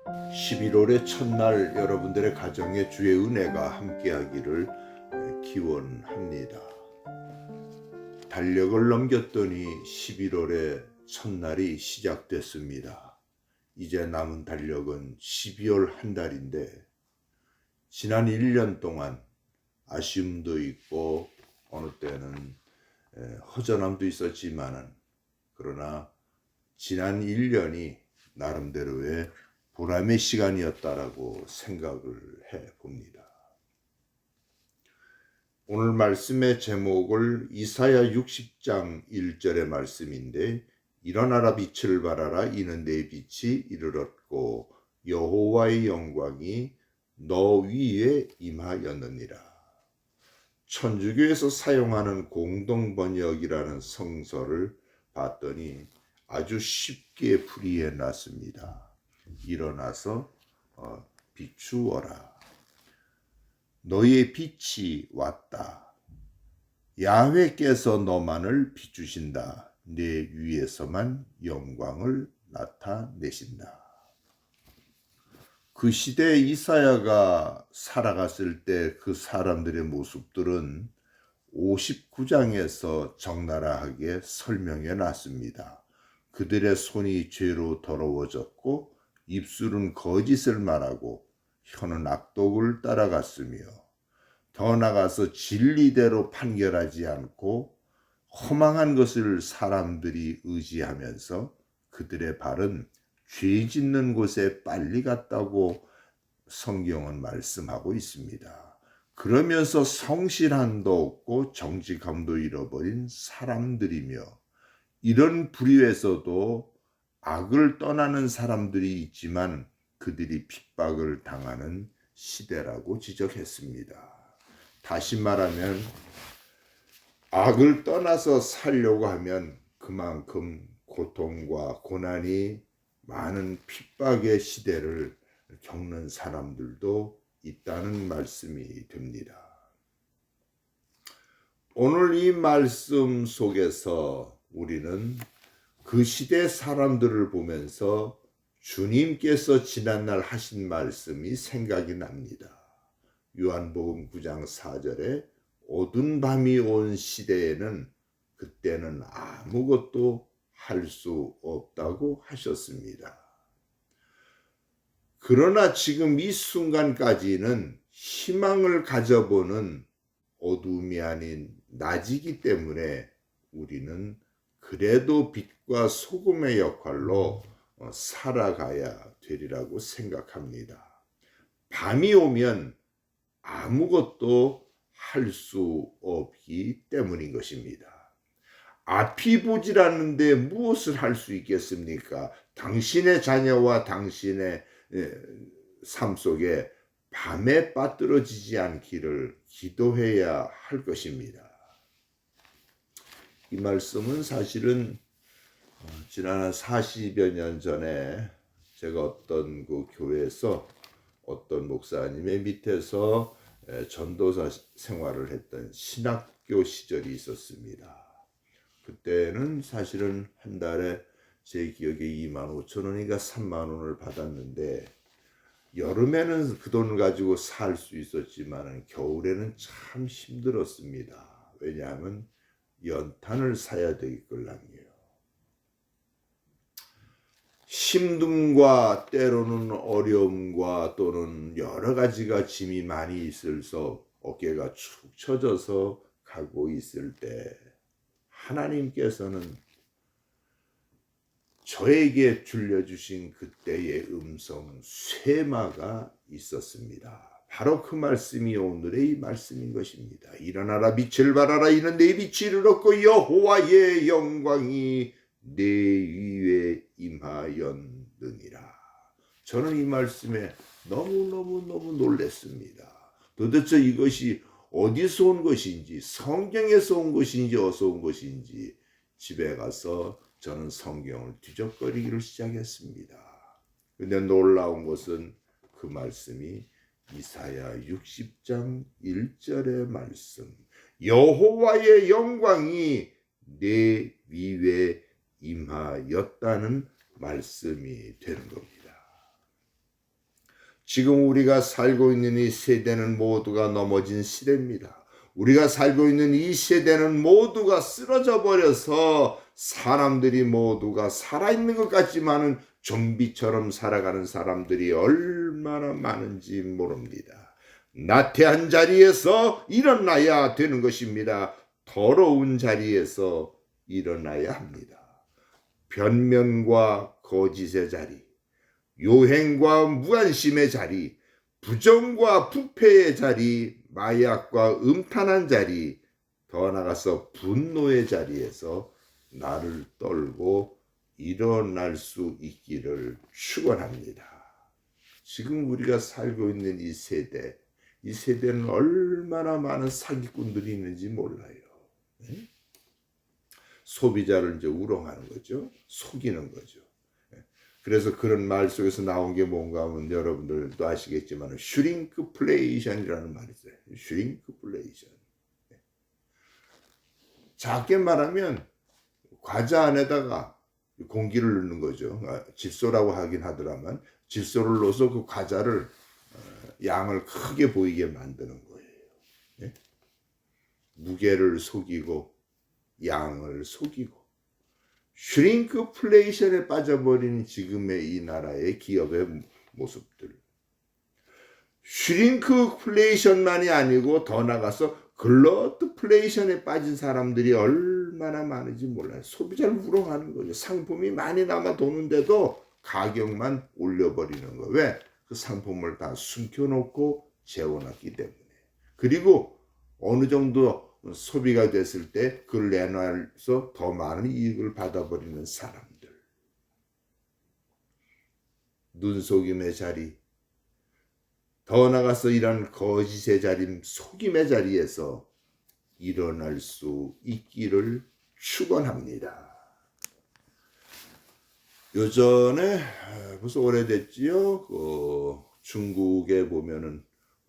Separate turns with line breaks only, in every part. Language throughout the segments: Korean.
11월의 첫날 여러분들의 가정에 주의 은혜가 함께하기를 기원합니다. 달력을 넘겼더니 11월의 첫날이 시작됐습니다. 이제 남은 달력은 12월 한 달인데 지난 1년 동안 아쉬움도 있고 어느 때는 허전함도 있었지만은 그러나 지난 1년이 나름대로의 보람의 시간이었다라고 생각을 해봅니다. 오늘 말씀의 제목을 이사야 60장 1절의 말씀인데 일어나라 빛을 발하라 이는 내 빛이 이르렀고 여호와의 영광이 너 위에 임하였느니라. 천주교에서 사용하는 공동번역이라는 성서를 봤더니 아주 쉽게 풀이해 놨습니다. 일어나서 비추어라. 너의 빛이 왔다. 야훼께서 너만을 비추신다. 내 위에서만 영광을 나타내신다. 그 시대에 이사야가 살아갔을 때 그 사람들의 모습들은 59장에서 적나라하게 설명해 놨습니다. 그들의 손이 죄로 더러워졌고 입술은 거짓을 말하고 혀는 악독을 따라갔으며 더 나아가서 진리대로 판결하지 않고 허망한 것을 사람들이 의지하면서 그들의 발은 죄 짓는 곳에 빨리 갔다고 성경은 말씀하고 있습니다. 그러면서 성실함도 없고 정직함도 잃어버린 사람들이며 이런 부류에서도 악을 떠나는 사람들이 있지만 그들이 핍박을 당하는 시대라고 지적했습니다. 다시 말하면 악을 떠나서 살려고 하면 그만큼 고통과 고난이 많은 핍박의 시대를 겪는 사람들도 있다는 말씀이 됩니다. 오늘 이 말씀 속에서 우리는 그 시대 사람들을 보면서 주님께서 지난날 하신 말씀이 생각이 납니다. 요한복음 9장 4절에 어두운 밤이 온 시대에는 그때는 아무것도 할 수 없다고 하셨습니다. 그러나 지금 이 순간까지는 희망을 가져보는 어두움이 아닌 낮이기 때문에 우리는 그래도 빛과 소금의 역할로 살아가야 되리라고 생각합니다. 밤이 오면 아무것도 할 수 없기 때문인 것입니다. 앞이 보질 않는데 무엇을 할 수 있겠습니까? 당신의 자녀와 당신의 삶 속에 밤에 빠뜨려지지 않기를 기도해야 할 것입니다. 이 말씀은 사실은 지난 40여 년 전에 제가 어떤 그 교회에서 어떤 목사님의 밑에서 전도사 생활을 했던 신학교 시절이 있었습니다. 그때는 사실은 한 달에 제 기억에 25,000원인가 30,000원을 받았는데 여름에는 그 돈을 가지고 살 수 있었지만 겨울에는 참 힘들었습니다. 왜냐하면 연탄을 사야 되겠걸랑요. 힘듦과 때로는 어려움과 또는 여러 가지가 짐이 많이 있어서 어깨가 축 처져서 가고 있을 때 하나님께서는 저에게 들려주신 그때의 음성 쇠마가 있었습니다. 바로 그 말씀이 오늘의 이 말씀인 것입니다. 일어나라 빛을 발하라 이는 내 빛이 이르렀고 여호와의 영광이 내 위에 임하였느니라. 저는 이 말씀에 너무 놀랐습니다. 도대체 이것이 어디서 온 것인지, 성경에서 온 것인지 어디서 온 것인지 집에 가서 저는 성경을 뒤적거리기를 시작했습니다. 그런데 놀라운 것은 그 말씀이 이사야 60장 1절의 말씀, 여호와의 영광이 내 위에 임하였다는 말씀이 되는 겁니다. 지금 우리가 살고 있는 이 세대는 모두가 넘어진 시대입니다. 우리가 살고 있는 이 세대는 모두가 쓰러져 버려서 사람들이 모두가 살아있는 것 같지만은 좀비처럼 살아가는 사람들이 얼마나 많은지 모릅니다. 나태한 자리에서 일어나야 되는 것입니다. 더러운 자리에서 일어나야 합니다. 변명과 거짓의 자리, 요행과 무관심의 자리, 부정과 부패의 자리, 마약과 음탄한 자리, 더 나아가서 분노의 자리에서 나를 떨고 일어날 수 있기를 축원합니다. 지금 우리가 살고 있는 이 세대는 얼마나 많은 사기꾼들이 있는지 몰라요. 소비자를 이제 우롱하는 거죠. 속이는 거죠. 그래서 그런 말 속에서 나온 게 뭔가 하면 여러분들도 아시겠지만 슈링크플레이션이라는 말이 있어요. 슈링크플레이션. 작게 말하면 과자 안에다가 공기를 넣는 거죠. 질소라고 하긴 하더라만 질소를 넣어서 그 과자를 양을 크게 보이게 만드는 거예요. 무게를 속이고 양을 속이고 슈링크플레이션에 빠져버린 지금의 이 나라의 기업의 모습들. 슈링크플레이션만이 아니고 더 나가서 글러드플레이션에 빠진 사람들이 얼마나 많은지 몰라요. 소비자를 우롱하는 거죠. 상품이 많이 남아 도는데도 가격만 올려버리는 거. 왜? 그 상품을 다 숨겨놓고 재워놨기 때문에. 그리고 어느 정도 소비가 됐을 때 그걸 내놔서 더 많은 이익을 받아버리는 사람들. 눈속임의 자리, 더 나가서 이런 거짓의 자리, 속임의 자리에서 일어날 수 있기를 축원합니다. 요전에 벌써 오래됐지요. 중국에 보면은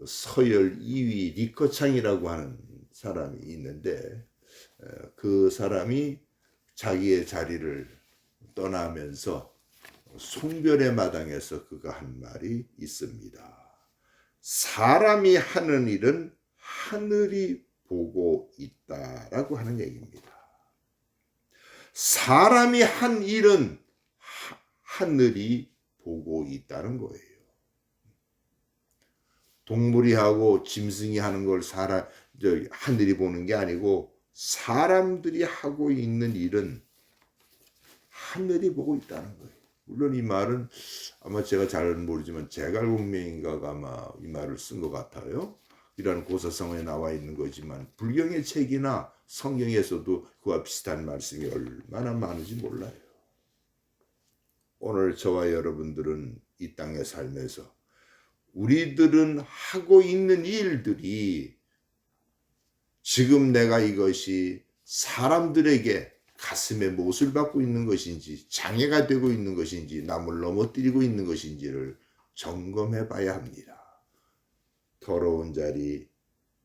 서열 2위 리커창이라고 하는 사람이 있는데 그 사람이 자기의 자리를 떠나면서 송별의 마당에서 그가 한 말이 있습니다. 사람이 하는 일은 하늘이 보고 있다라고 하는 얘기입니다. 사람이 한 일은 하늘이 보고 있다는 거예요. 동물이 하고 짐승이 하는 걸 하늘이 보는 게 아니고 사람들이 하고 있는 일은 하늘이 보고 있다는 거예요. 물론 이 말은 아마 제가 잘 모르지만 제갈공명인가가 아마 이 말을 쓴 것 같아요. 이런 고사성어에 나와 있는 거지만 불경의 책이나 성경에서도 그와 비슷한 말씀이 얼마나 많은지 몰라요. 오늘 저와 여러분들은 이 땅에 살면서 우리들은 하고 있는 일들이 지금 내가 이것이 사람들에게 가슴에 못을 받고 있는 것인지 장애가 되고 있는 것인지 남을 넘어뜨리고 있는 것인지를 점검해 봐야 합니다. 더러운 자리,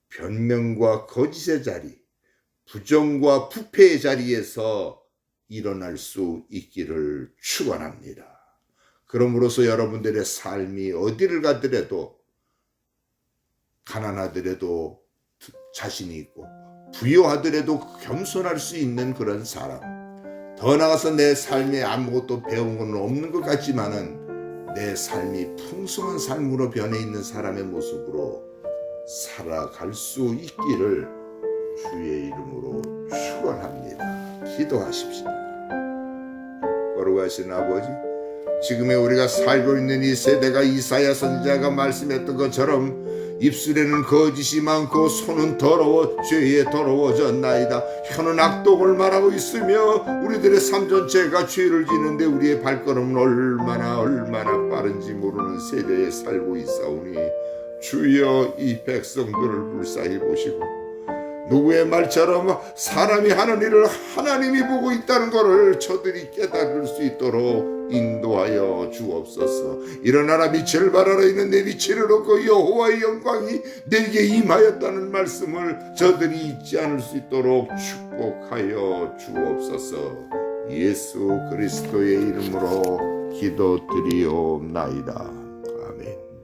변명과 거짓의 자리, 부정과 부패의 자리에서 일어날 수 있기를 축원합니다. 그러므로서 여러분들의 삶이 어디를 가더라도 가난하더라도 자신이 있고 부유하더라도 겸손할 수 있는 그런 사람. 더 나아가서 내 삶에 아무것도 배운 건 없는 것 같지만은 내 삶이 풍성한 삶으로 변해 있는 사람의 모습으로 살아갈 수 있기를 주의 이름으로 축원합니다. 기도하십시오. 거룩하신 아버지, 지금의 우리가 살고 있는 이 세대가 이사야 선지자가 말씀했던 것처럼 입술에는 거짓이 많고 손은 더러워 죄에 더러워졌나이다. 혀는 악독을 말하고 있으며 우리들의 삶 전체가 죄를 지는데 우리의 발걸음은 얼마나 빠른지 모르는 세대에 살고 있사오니 주여 이 백성들을 불쌍히 보시고 누구의 말처럼 사람이 하는 일을 하나님이 보고 있다는 것을 저들이 깨달을 수 있도록 인도하여 주옵소서. 일어나라 빛을 발하라. 이는 내 빛을 얻고 여호와의 영광이 내게 임하였다는 말씀을 저들이 잊지 않을 수 있도록 축복하여 주옵소서. 예수 그리스도의 이름으로 기도드리옵나이다. 아멘.